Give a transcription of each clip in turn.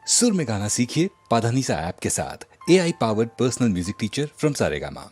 सुर में गाना सीखिए पाधानीसा ऐप के साथ। AI powered personal music teacher from Saregama.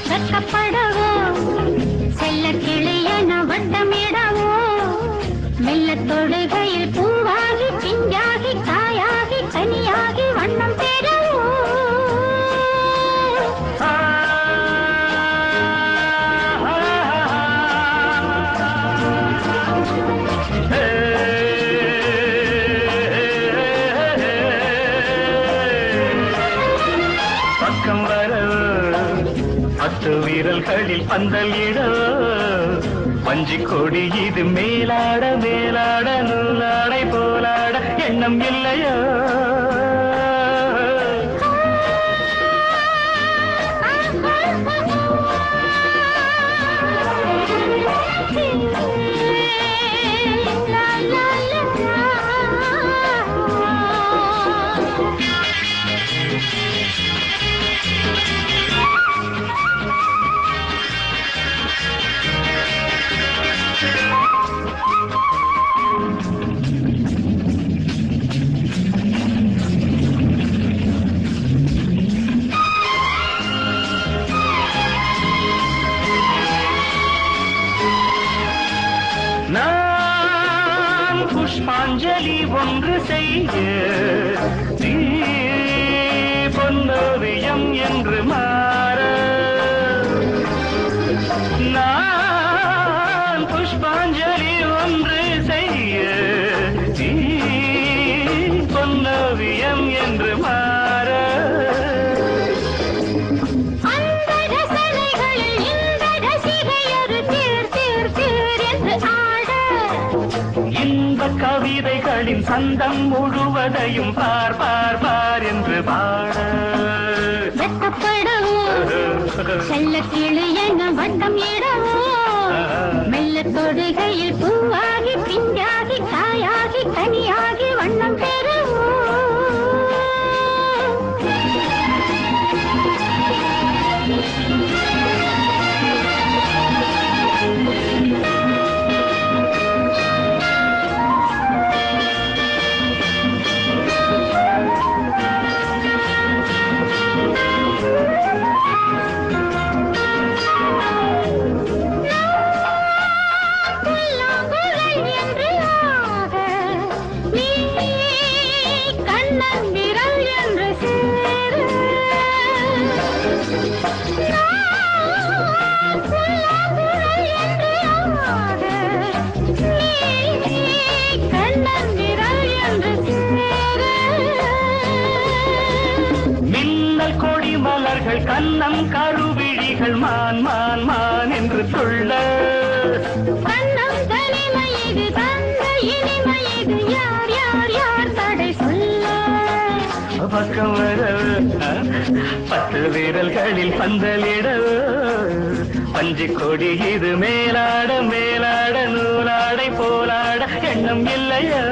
வெட்கப்படவோ செல்ல கிளியன வட்டமிடவோ மெல்ல தொடுகையில் பூவாகி பிஞ்சாகி காயாகி கனியாகி வண்ணம் பெறவோ பக்கம் வர பத்து வீரல்களில் பந்தலிட வஞ்சி கொடி இது மேலாட மேலாட நூலாடை போலாட எண்ணம் இல்லையோ நான் புஷ்பாஞ்சலி ஒன்று செய்ய நீ பொன்னோவியம் என்று மாற நான் புஷ்பாஞ்சலி ஒன்று செய்ய நீ பொன்னோவியம் என்று மாற இன்ப கவிதைகளின் சந்தம் முழுவதையும் பார் பார் பார் என்று பாட வெட்டப்படவோ செல்ல கிளியன வட்டம் இடவோ மெல்ல தொடுகையில் பூவாகி பிஞ்சாகி காயாகி கனியாகி வண்ணம் பெறவோ மின்னல் கொடி மலர்கள் கண்ணம் கருவிழிகள் மான் மான் மான் என்று சொல்ல கண்ணம் தனிமையது தந்த இனிமையது யார் யார் யார் தடை சொல்ல பக்கம் வர பத்து வீரல்களில் பந்தலிட பஞ்சு கொடி இது மேலாட மேலாட நூலாடை போலாட எண்ணம் இல்லையா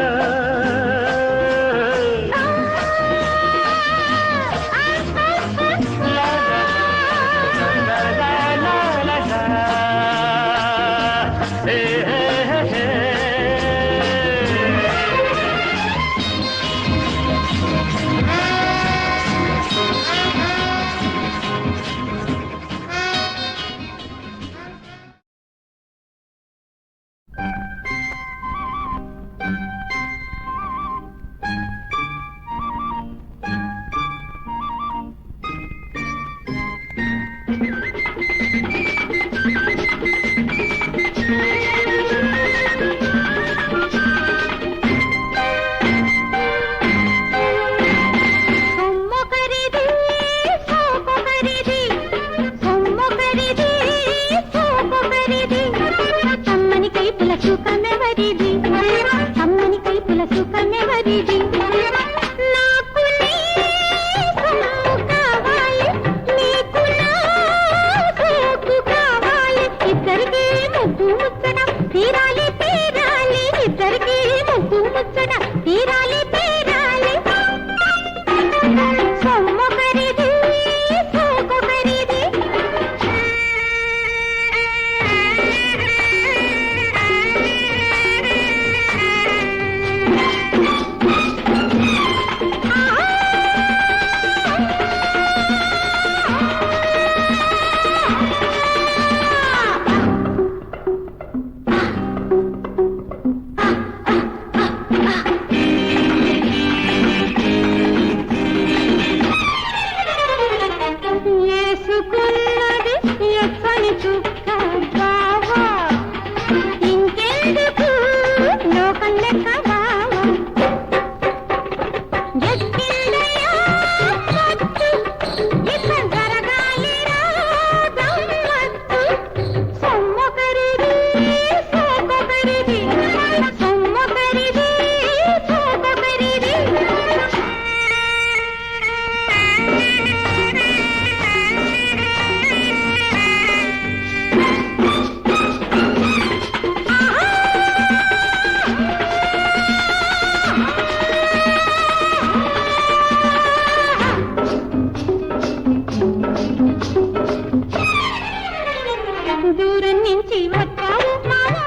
నాకు దూరం నుంచి వచ్చావు మావా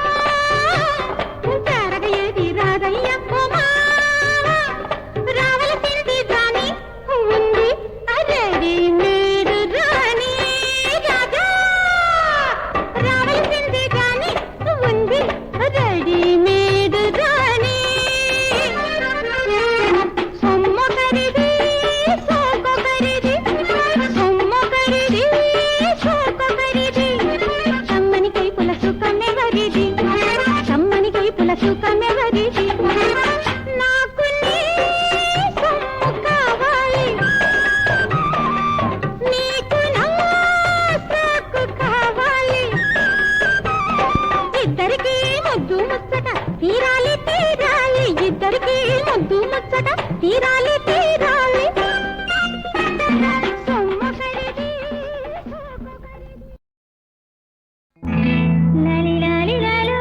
జరగయేది రాదయ్య రావలసింది రాణి ఉంది అదేది మీరు రాణి రాజా రావలసింది రాణి ఉంది రెడీ మేడ్ రాణి సొమ్మొకరిది సోకొకరిది సొమ్మొకరిది సోకొకరిది కమ్మని కైపుల సుఖమెవరిది కమ్మని కైపుల సుఖమెవరిది నాకు నీ సొమ్ము కావాలి నీకు నా సాకు కావాలి ఇద్దరికి ముద్దు ముచ్చట తీరాలి తీరాలి ఇద్దరికి ముద్దు ముచ్చట తీరాలి తీరాలి సొమ్మొకరిది సోకొకరిది. లాలి లాలి లాలో.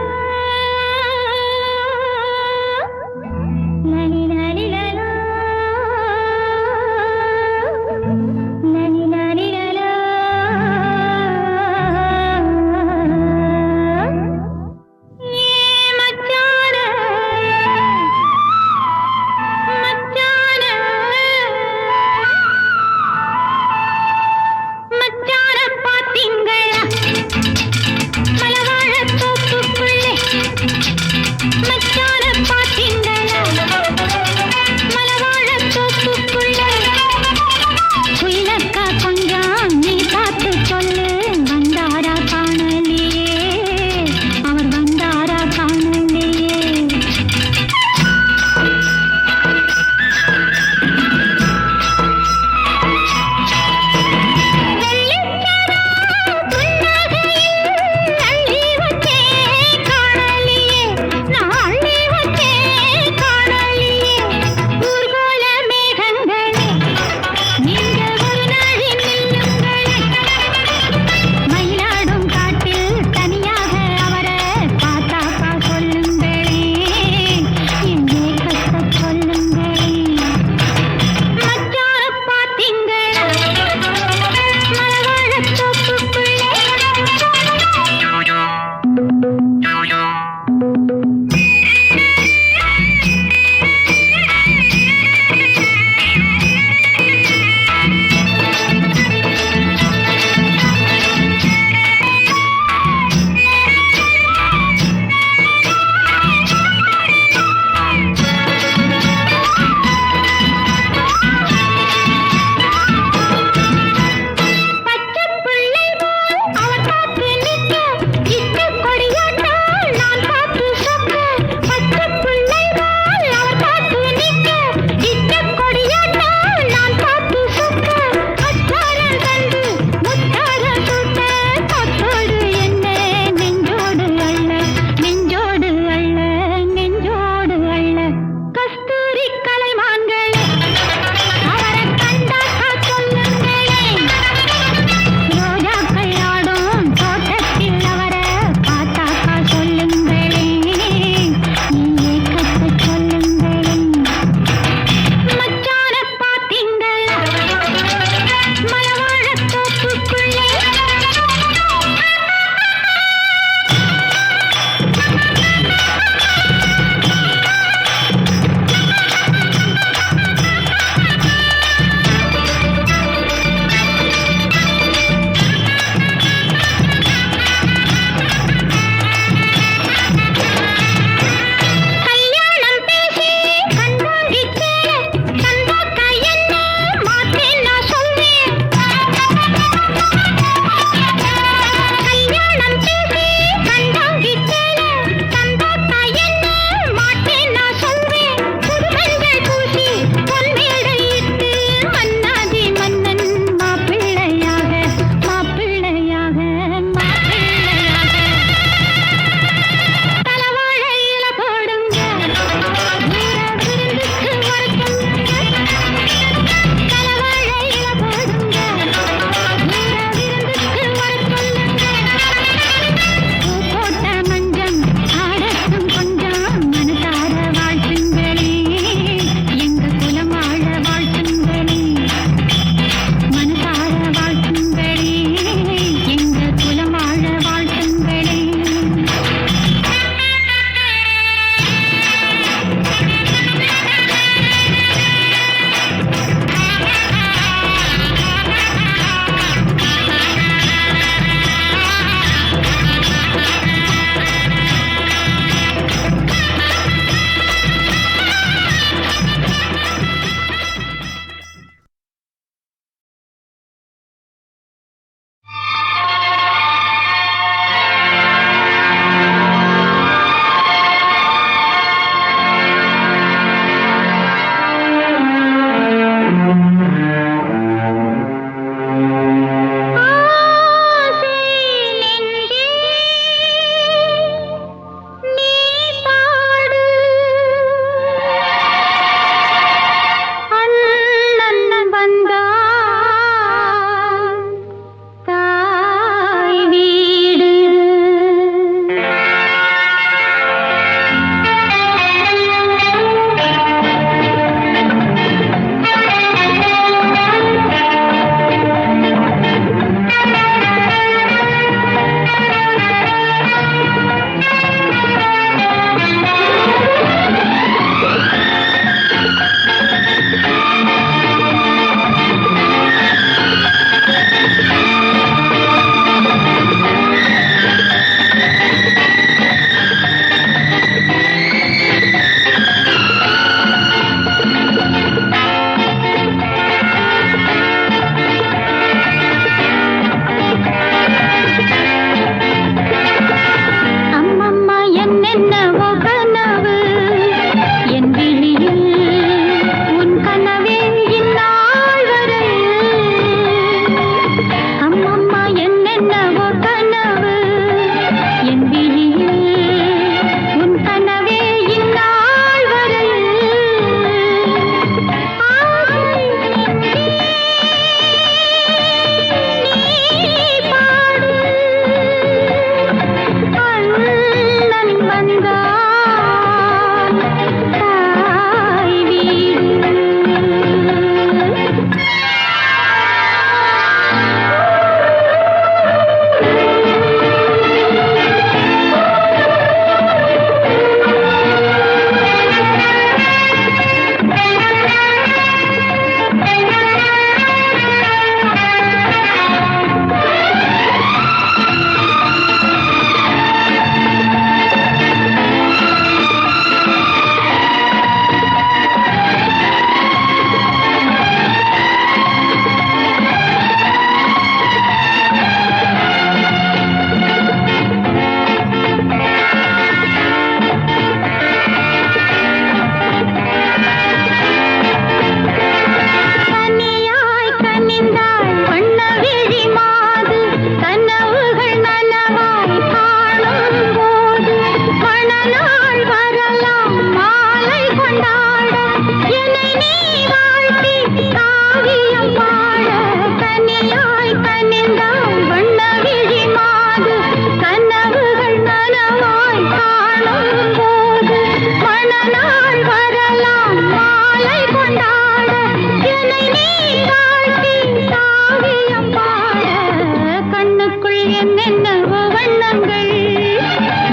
எண்ணங்கள்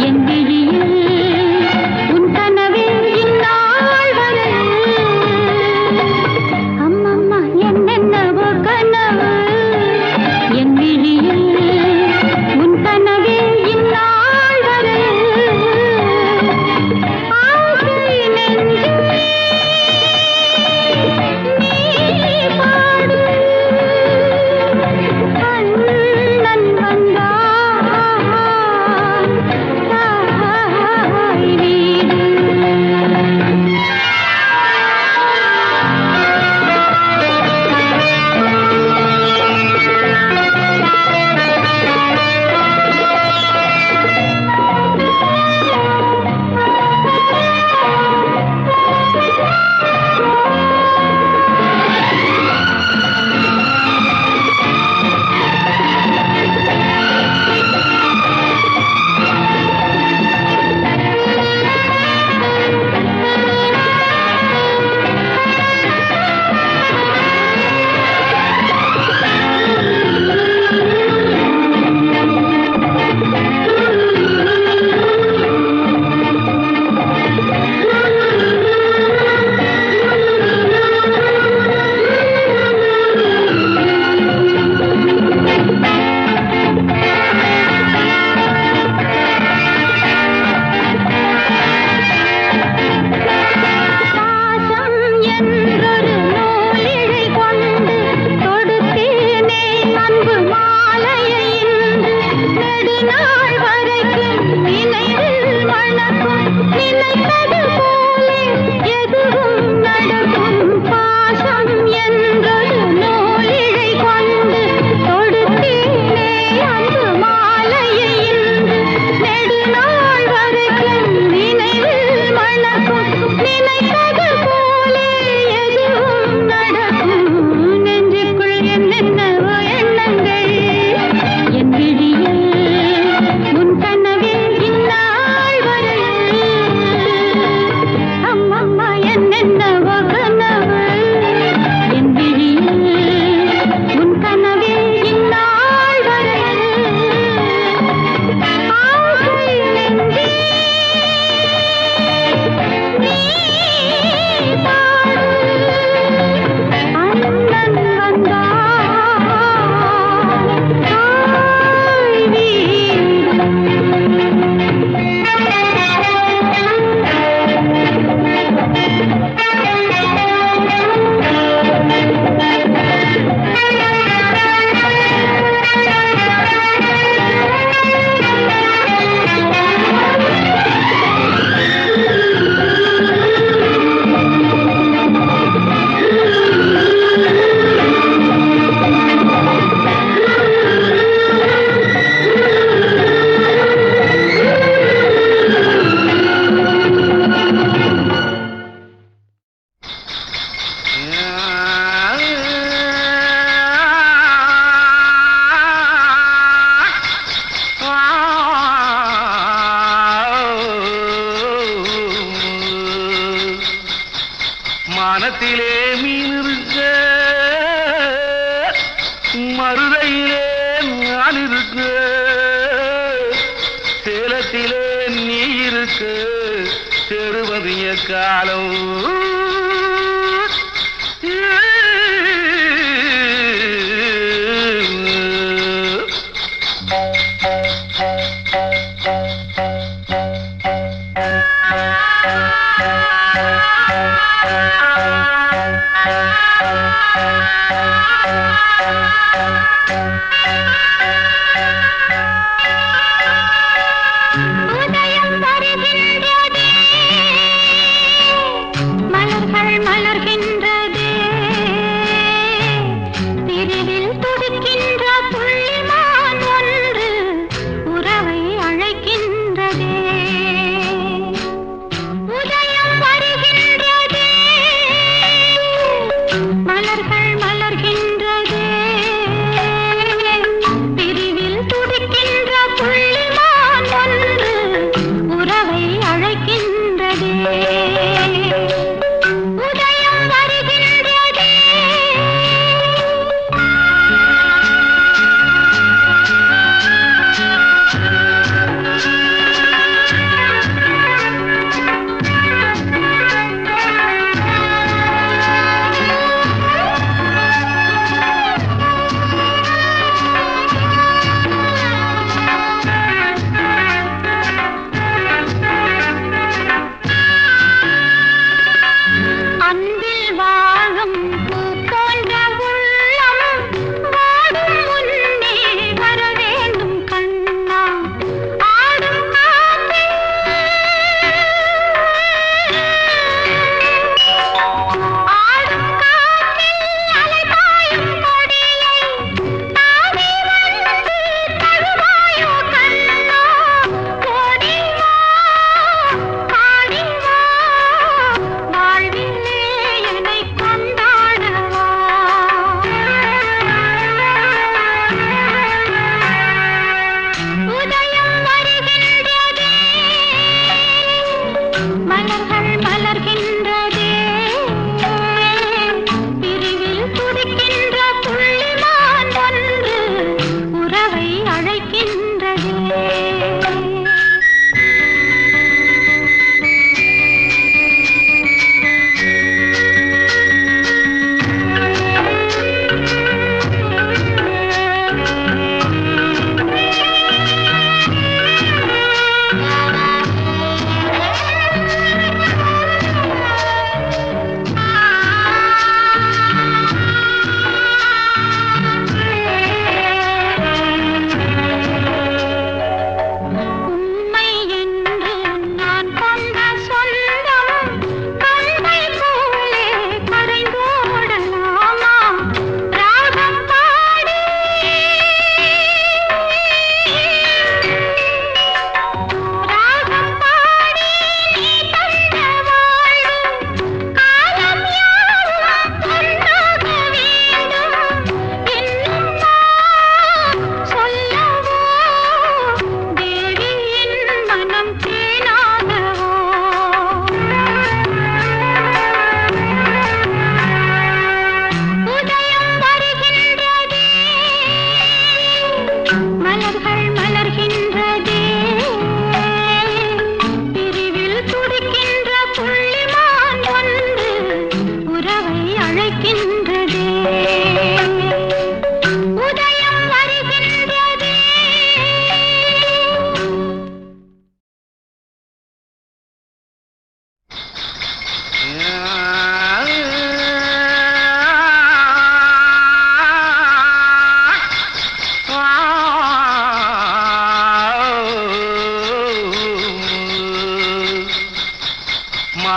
என் விழியில் உன் கனவே இந்நாள் வரை அம்மம்மா என்னென்னவோ கனவு என் விழியில் உன் கனவே இந்நாள் வரை ஆசை நெஞ்சில் நீ பாடு கண்ணன் வந்தான் தாய் வீடு பாசம் என்றொரு நூலிழை கொண்டு தொடுத்தேனே அன்பு மாலையை இன்று நெடுநாள் வரைக்கும் நினைவில் மணக்கும் நினைத்தது போலே எதுவும் நடக்கும் பாசம் என்றொரு நூலிழை கொண்டு தொடுத்தேனே அன்பு மாலையை இன்று நெடுநாள் வரைக்கும் நினைவில் மணக்கும் நினைத்தது போலே எதுவும் நடக்கும் நெஞ்சுக்குள் என்னென்னவோ எண்ணங்கள் என் விழியில் உன் கனவே இந்நாள் வரை அம்மம்மா என்னென்னவோ கனவு என் விழியில் உன் கனவே இந்நாள் வரை ஆசை நெஞ்சில் நீ பாடு அண்ணன் வந்தான் தாய் வீடு மானத்திலே மீன் இருக்க மருதையிலே நான் இருக்க சேலத்திலே நீ இருக்க தெருவதிய காலம் உதயம் வருகின்றதே மலர்கள்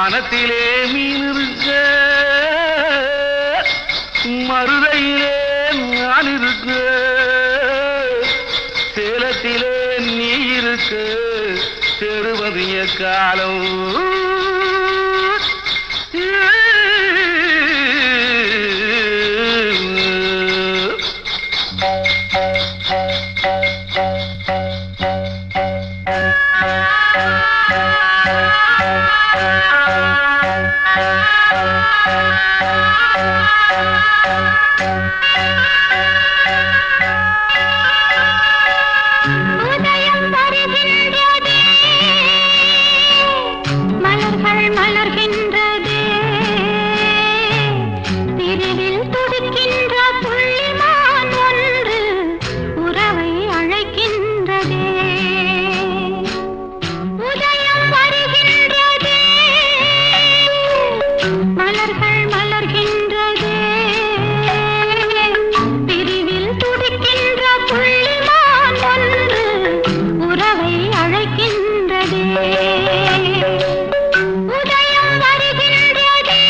மானத்திலே மீன் இருக்க மருதையிலே நான் இருக்க சேலத்திலே நீ இருக்க செருவதிய காலம் உதயம் வருகின்றதே மலர்கள் மலர்கின்றதே பிரிவில் துடிக்கின்ற புள்ளிமான் ஒன்று உறவை அழைக்கின்றதே உதயம் வருகின்றதே மலர்கள் மலர்கின்றதே பிரிவில் துடிக்கின்ற புள்ளிமான் ஒன்று உறவை அழைக்கின்றதே உதயம் வருகின்றதே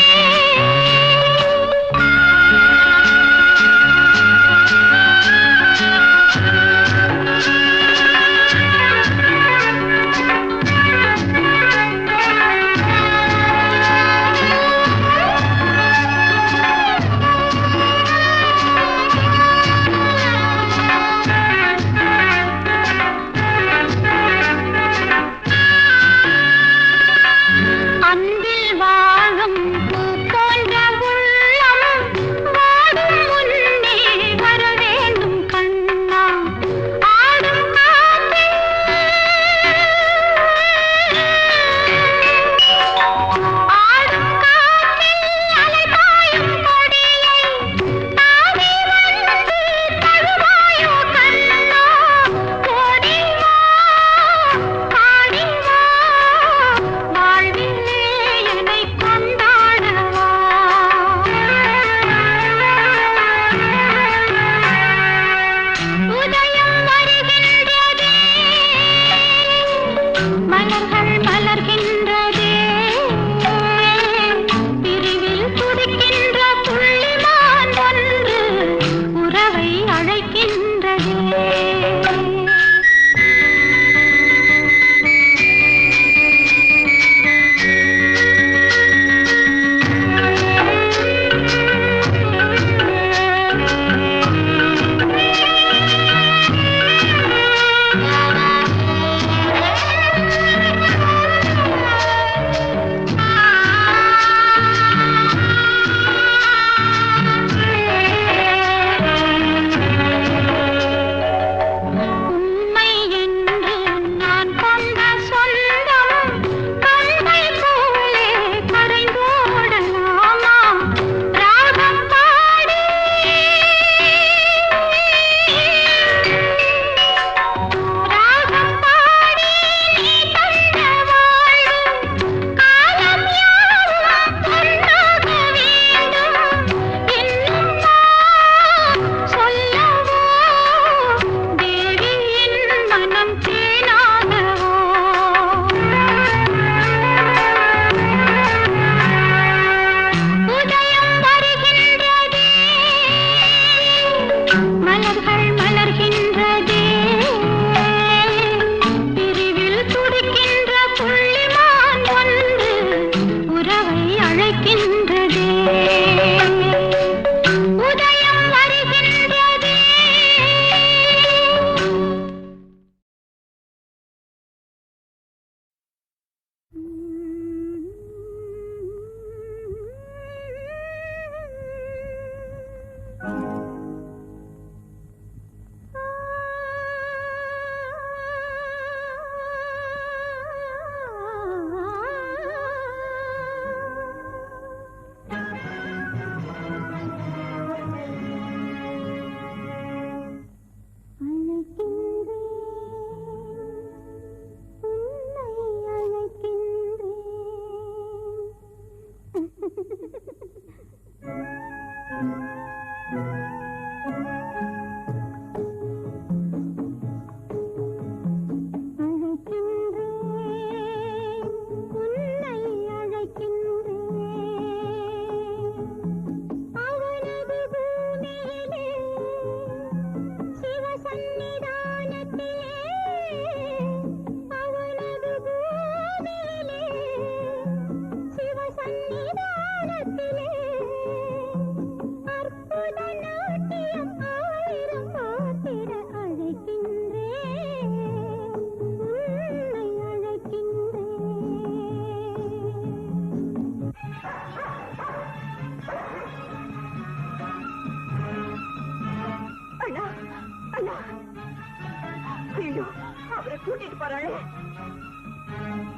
கூட்டிட்டு போறாளே.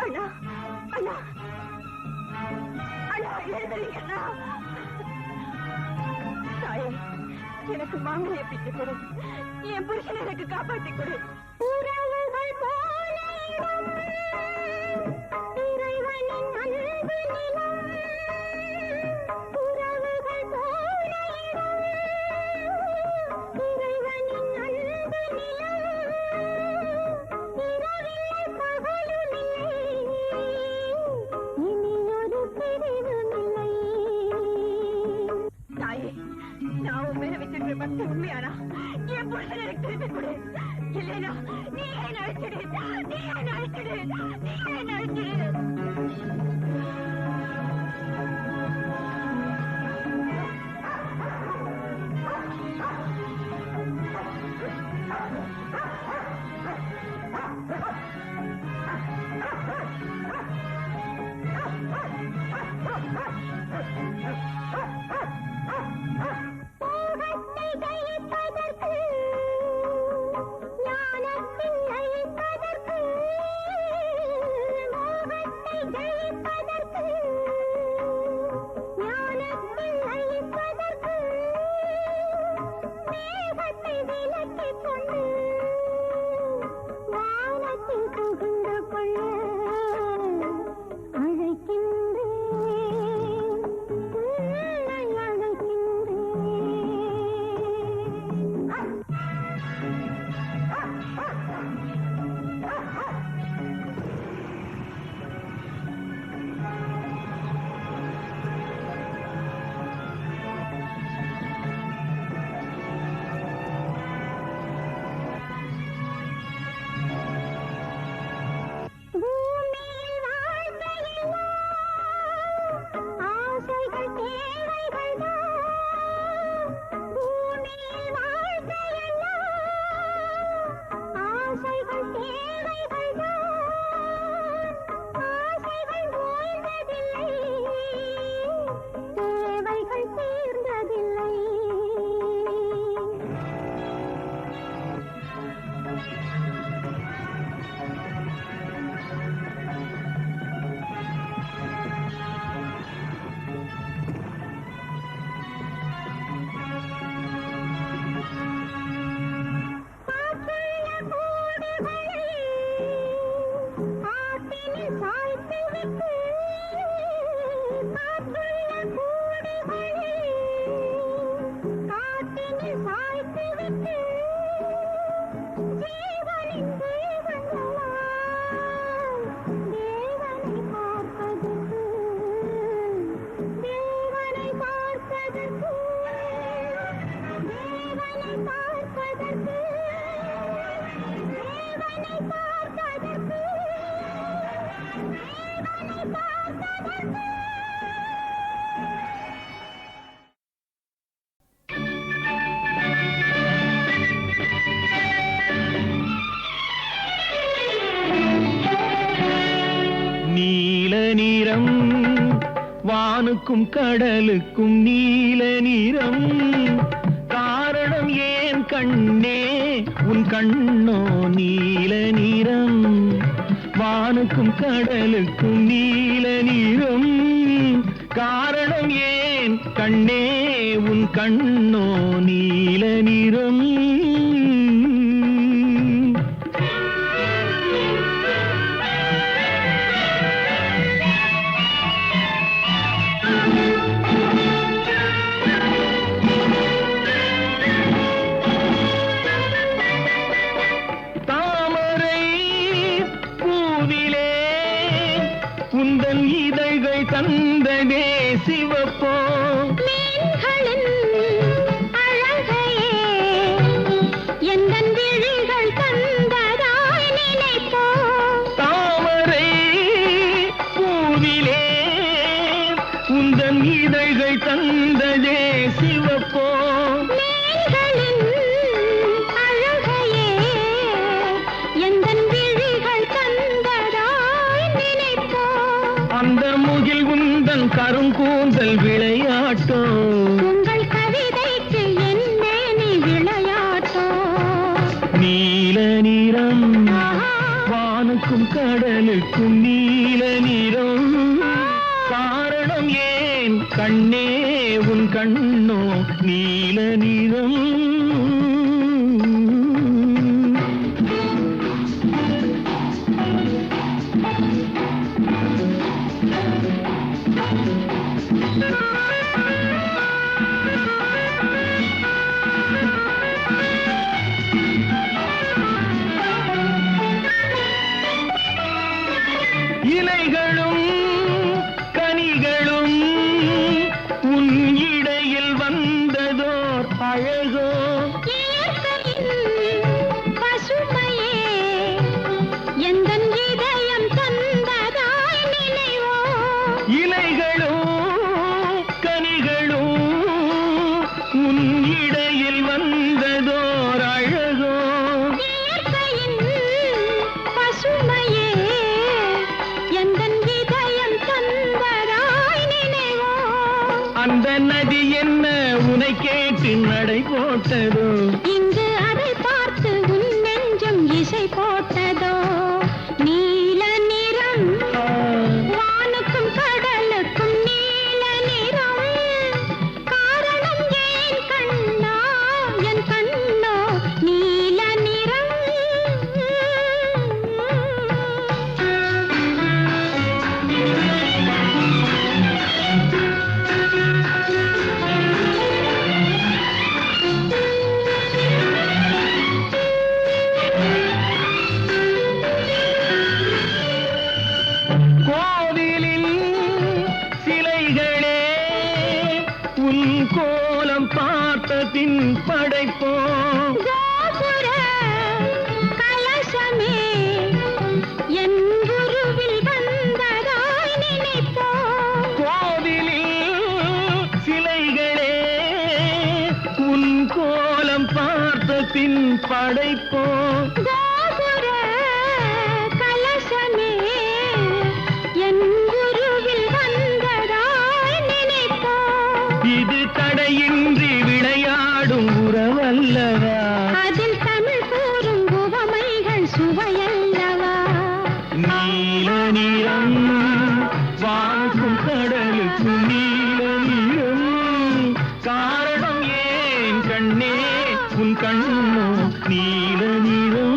அண்ணா அண்ணா அண்ணா எழுதுறீங்கண்ணா. தாயே, எனக்கு மாங்கலைய பிச்சு கொடு. என் புருஷனை எனக்கு காப்பாத்தி கொடு. உறவுகள் போல இறைவனின் அன்பு நிலம். உறவுகள் போல இறைவனின் அன்பு நிலம். இரவில்லை பகலுமில்லை, இனியொரு பிரிவுமில்லை. தாயே, நான் உன் மேல வச்சிருக்கிற பக்தி உண்மையானா என் புருஷனை எனக்கு திருப்பி கொடு. இல்லைனா நீ என்ன அழைச்சிடு, நீ என்ன அழைச்சிடு, நீ என்ன அழைச்சிடு. மோகத்தை ஜெயிப்பதற்கு, ஞானத்தை அழிப்பதற்கு, மோகத்தை ஜெயிப்பதற்கு, ஞானத்தை அழிப்பதற்கு, மேகத்தை விலக்கிக் கொண்டு வானத்தில் புகுந்து கொள்ள அழைக்கின்றேன், உன்னை அழைக்கின்றேன். பூமியில் வாழ்க்கையெல்லாம் ஆசைகள் தேவைகள்தான். பூமியில் வாழ்க்கையெல்லாம் ஆசைகள் தேவைகள்தான். ஆசைகள் ஓய்ந்ததில்லை, தேவைகள் தீர்ந்ததில்லை. காற்றுள்ள கூடுகளை ஆற்றினில் சாய்த்து விட்டு, காற்றுள்ள கூடுகளை காற்றினில் சாய்த்து விட்டு, ஜீவனின் ஜீவன்களால் தேவனை பார்ப்பதற்கு, தேவனை பார்ப்பதற்கு, தேவனை பார்ப்பதற்கு, தேவனை பார்ப்பதற்கு, தேவனை பார்ப்பதற்கு. நீல நிறம் வானுக்கும் கடலுக்கும் நீல நிறம். காரணம் ஏன் கண்ணே உன் கண்ணோ நீல நிறம். வானுக்கும் கடலுக்கும் நீல நிறம். காரணம் ஏன் கண்ணே உன் கண்ணோ நீல நிறம். தாமரை பூவிலே உந்தன் இதழ்கள் தந்ததே சிவப்போ. மீன்களின் அழகையே எந்தன் விழிகள் தந்ததாய் நினைப்போ. தாமரை பூவிலே உந்தன் இதழ்கள் தந்ததே சிவப்போ. மீன்களின் அழகையே எந்தன் விழிகள் தந்ததாய் நினைப்போ. அந்த முகில் உந்தன் கருங்கூந்தல் விளையாட்டோ. உங்கள் கவிதைக்கு என்னே நீ விளையாட்டோ. நீல நிறம் ஆஹா. வா வானுக்கும் கடலுக்கும் நீல நிறம் காரணம் ஏன் கண்ணே உன் கண்ணோ நீல நிறம் இலைகளும் கனிகளும் உன் இடையில் வந்ததோர் அழகோ பசுமையே எந்தன் இதயம் தந்ததாய் நினைவோ இலைகளும் கனிகளும் உன் இடையில் வந்ததோர் அழகோ இயற்கையின் பசுமையே எந்தன் இதயம் தந்ததாய் நினைவோ அந்த நதி என்ன உனை கேட்டு நடை போட்டதோ இங்கு அதை பார்த்து உன் நெஞ்சம் இசை போட்டதோ நீல நிறம் வானுக்கும் கடலுக்கும் நீல நிறம் காரணம் ஏன் கண்ணா என் கண்ணோ நீல நிறம் கோவிலின் சிலைகளே உன் கோலம் பார்த்த பின் படைப்போம் கோபுர கலசமே என் குருவில் வந்ததாய் நினைப்போ கோவிலில் சிலைகளே உன் கோலம் பார்த்த பின் படைப்போம் கோபுர கலசமே என் குருவில் வந்ததாய் நினைப்போ இது தடையின்றி விளையாடும் உறவல்லவா அதில் தமிழ் கூறும் உவமைகள் சுவையல்லவா நீல நிறம் வானுக்கும் கடலுக்கும் நீல நிறம் காரணம் ஏன் கண்ணே உன் கண்ணோ நீல நிறம்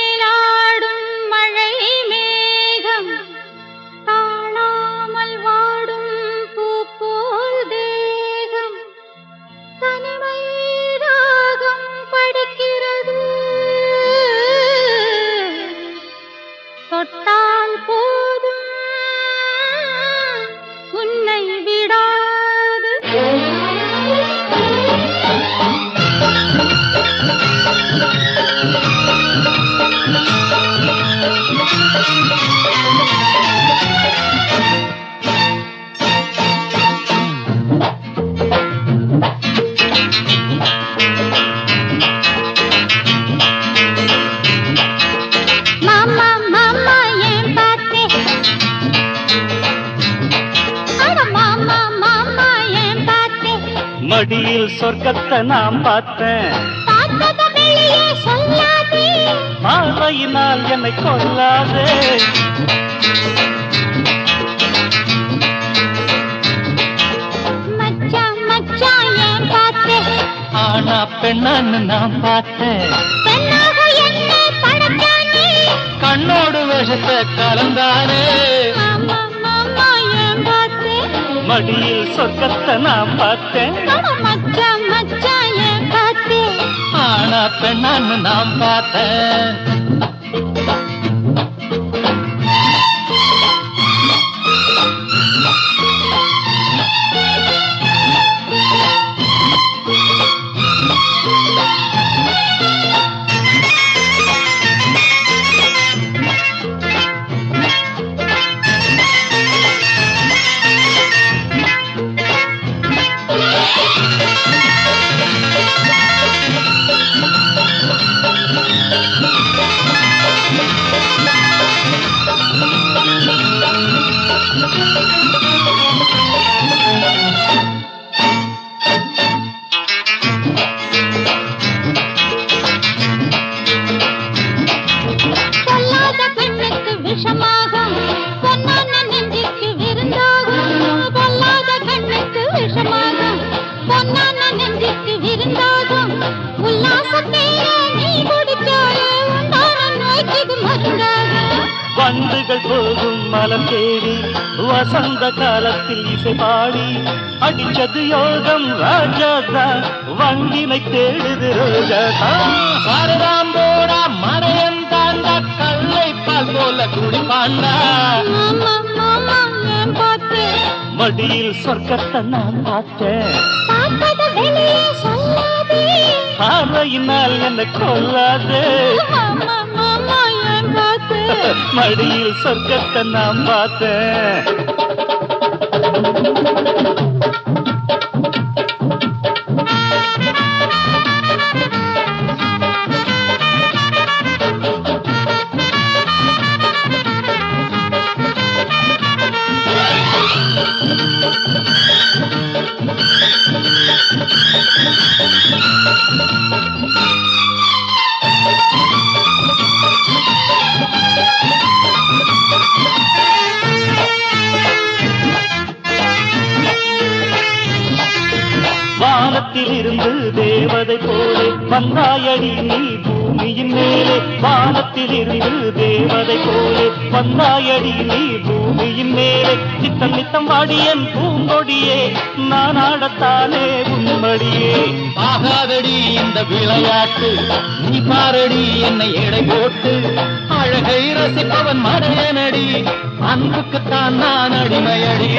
தரைமேலாடும் மழை மேகம் காணாமல் வாடும் பூ போல் தேகம் தனிமை ராகம் படிக்கிறது தொட்டால் போதும் உன்னை விடாது மாமா மாமா ஏன் பார்த்தே அட மாமா மாமா ஏன் பார்த்தே மடியில் சொர்க்கத்தை நான் பார்த்தேன் பார்த்தத வெளியே சொல்லாதே பார்வையினால் என்னை கொல்லாதே மச்சான் மச்சான் ஏன் பார்த்தே ஆனா பெண்ணான்னு நான் பார்த்தேன் பெண்ணாக என்ன படைச்சானே கண்ணோடு விஷத்தை கலந்தானே மாமா மாமா ஏன் பார்த்தே மடியில் சொர்க்கத்தை நான் பார்த்தேன் அட மச்சான் மச்சான் ஏன் பார்த்தே ஆனா பெண்ணான்னு நான் பார்த்தேன் பொல்லாத கண்ணுக்கு விஷமாகும் பொன்னான நெஞ்சுக்கு விருந்தாகும் பொல்லாத கண்ணுக்கு விஷமாகும் பொன்னான நெஞ்சுக்கு விருந்தாகும் உல்லாசத்தேர நீ குடிச்சாலே உண்டான நோய்க்கு மருந்தாகும் வண்டுகள் போகும் மலம் தேடி வசந்த காலத்தில் இசை பாடி அடிச்சது யோகம் ராஜாதா வண்டினை தேடுது ரோஜாதா சாரதாம் போடா மறையன் தாண்டா கல்லை பால் போல குடிப்பாண்டா மாமா மாமா ஏன் பார்த்து மடியில் சொர்க்கத்தை நான் பார்த்தேன் பார்த்தத வெளியே சொல்லாதே பார்வையினால் என்ன கொல்லாதே மாமா மாமா ஏன் பார்த்து மடியில் சொர்க்கத்தை நான் பார்த்தேன் வானத்தில் இருந்து தேவதை போலே வந்தாயடி நீ பூமியின் மேலே வானத்தில் இருந்து தேவதை போலே வந்தாயடி நீ பூமியின் மேலே நித்தம் நித்தம் வாடியன் பூங்கொடியே நான் ஆடத்தானே உன்மடியே ஆகாதடி இந்த விளையாட்டு நீ பாரடி என்னை எடை போட்டு அழகை ரசிப்பவன் மடையனடி அன்புக்குத்தான் நான் அடிமையடி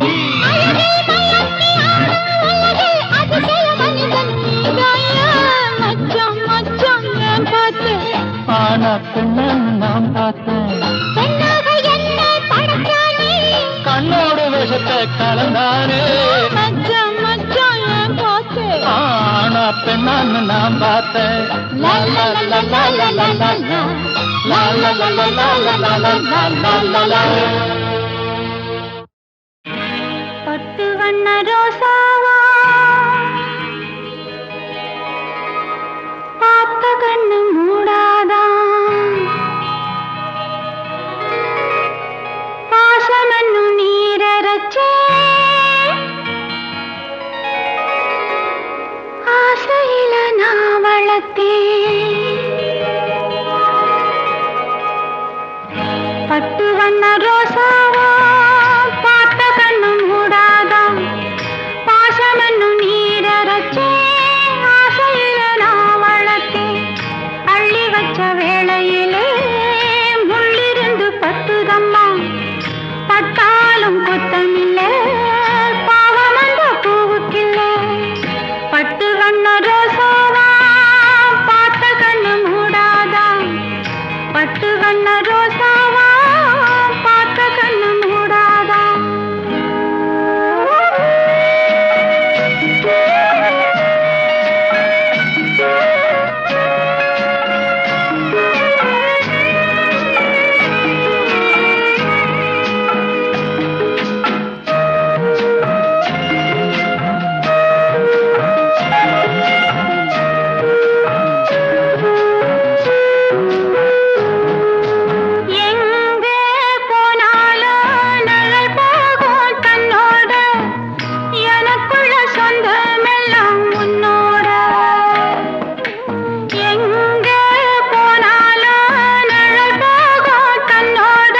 ஆனா பெண்ணன் நான் பார்த்தேன் கண்ணோடு விஷத்தை கலந்தானே ஆனா பெண்ணான்னு நான் பார்த்தேன் லா லா லா லா லா லா லா லா. லா லா லா லா லா லா லா லா லா லா லா. பட்டு வண்ண ரோசாவா பார்த்த கண்ணு மூடாதா பாசமன்னு நீரச்சே ஆசையில நான் வளர்த்தேன் பட்டு வண்ண ரோசாவா பார்த்த கண்ணு மூடாதா பாசமன்னு நீரச்சே ஆசையில நான் வளர்த்தேன் அள்ளி வச்ச வேளையிலே முள்ளிருந்து பத்துதம்மா பட்டாலும் குத்தமில்லை பாவம் அந்த பூவுக்கில்லை பட்டு வண்ண ரோசாவா பார்த்த கண்ணு மூடாதா பட்டு வண்ண ரோசாவா பார்த்த கண்ணு மூடாதா எங்கே போனாலும் நிழல் போகும் தன்னோட எனக்குள்ள சொந்தமெல்லாம் உன்னோட எங்கே போனாலும் நிழல் போகும் தன்னோட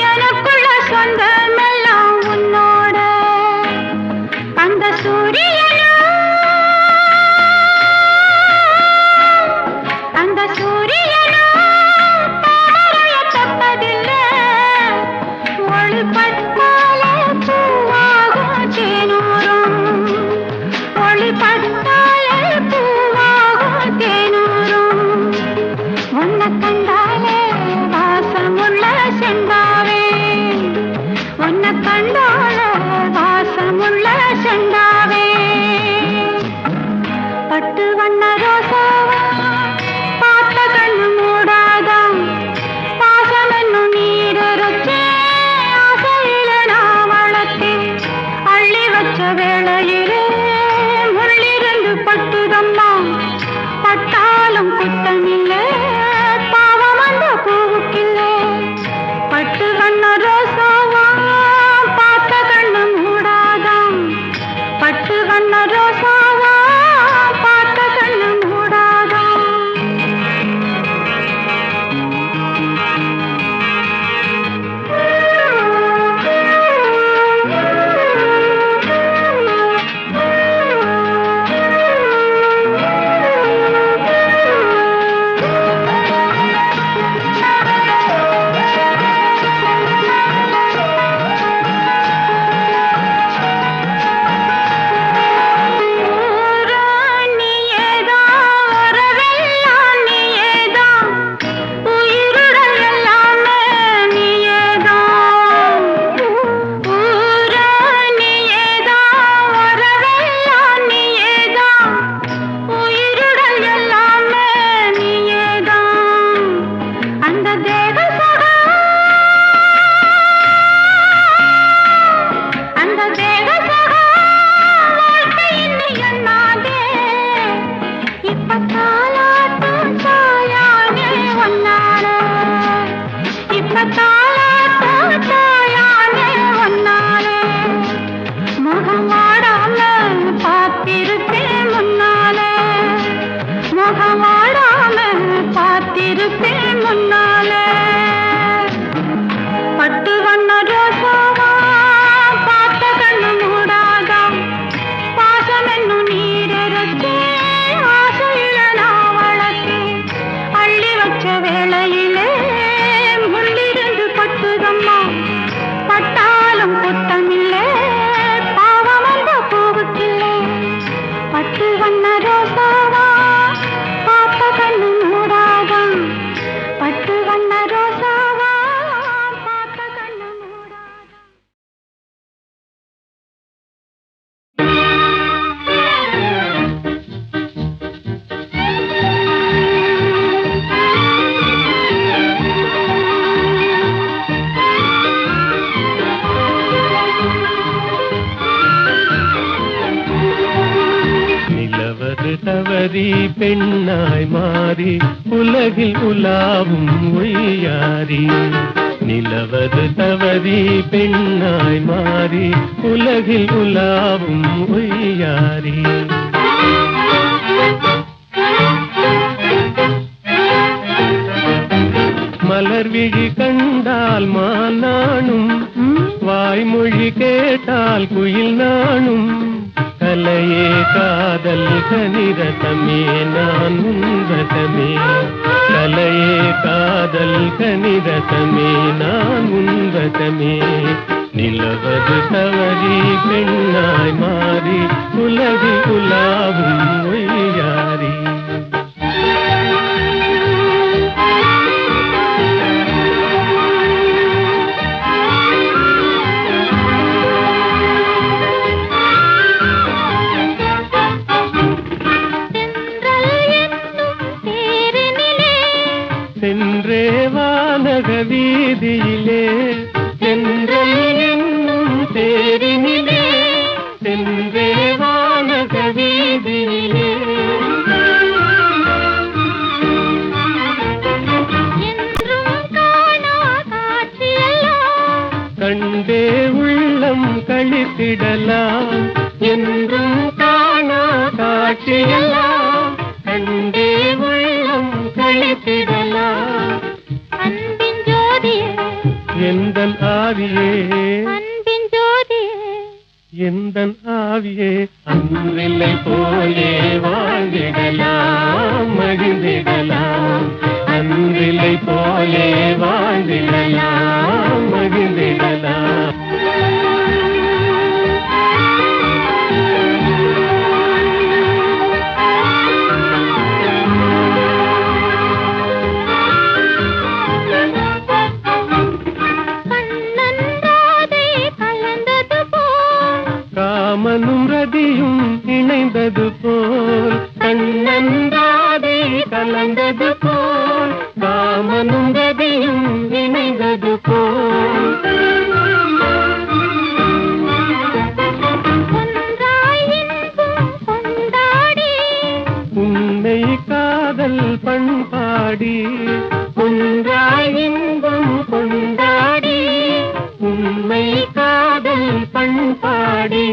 எனக்குள்ள சொந்தமெல்லாம் உன்னோட அந்த அந்த சூரியனும் தாமரைய தப்பதில்லை ஒளிப்பட்டாலே பூவாகும் தேனூரும் ஒளிப்பட்டாலே பூவாகும் தேனூரும் உன்னை கண்டாலே வாசமுள்ள செந்தாவே உன்னை கண்டாலே வாசமுள்ள செந்தாவே பட்டு வண்ண ரோசாவா பார்த்த கண்ணு மூடாதா பாசமென்னு நீரச்சே ஆசையில தவறி பெண்ணாய் மாறி உலகில் உலாவும் ஒய்யாரி. நிலவது தவறி பெண்ணாய் மாறி உலகில் உலாவும் ஒய்யாரி. மலர் விழி கண்டால் மானானும் வாய்மொழி கேட்டால் குயில் நானும். கலையே காதல் கனிரதமே நான் உன்வசமே. கலையே காதல் கனிரதமே நான் உன்வசமே. நிலவது தவறி பெண்ணாய் மாறி உலகில் உலாவும் ஒய்யாரி. சென்றே வானக வீதியிலே சென்றல் என்னும் தேரினிலே. சென்றே வானக வீதியிலே கண்டே உள்ளம் கழித்திடலாம். என்றும் காணா காட்சியெல்லாம் கண்டே உள்ளம் கழித்திடலாம். அன்பின் ஜோதியே எந்தன் ஆவியே அன்பின் ஜோதியே எந்தன் ஆவியே. அன்றில்லை போலே வாழ்ந்திடலாம் மகிழ்ந்திடலாம். அன்றில்லை போலே வாழ்ந்திடலாம் மகிழ்ந்திடலாம். காமனும் ரதியும் இணைந்தது போல் கண்ணன் ராதை கலந்தது போல். காமனும் ரதியும் இணைந்தது போல் உன்னை காதல் பண்பாடி. ஒன்றாய் இன்பம் கொண்டாடி உண்மை காதல் பண்பாடி.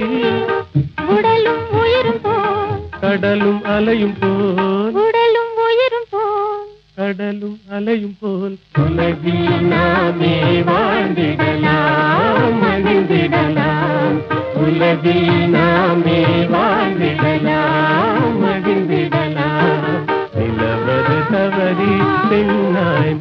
உடலும் உயிரும் போல் கடலும் அலையும் போல் உடலும் உயிரும் போல் கடலும் அலையும் போல். உலகில் நாமே வாழ்ந்திடலாம் மகிழ்ந்திடலாம். உலகில் நாமே வாழ்ந்திடலாம் மகிழ்ந்திடலாம். நிலவது தவறி பெண்ணாய்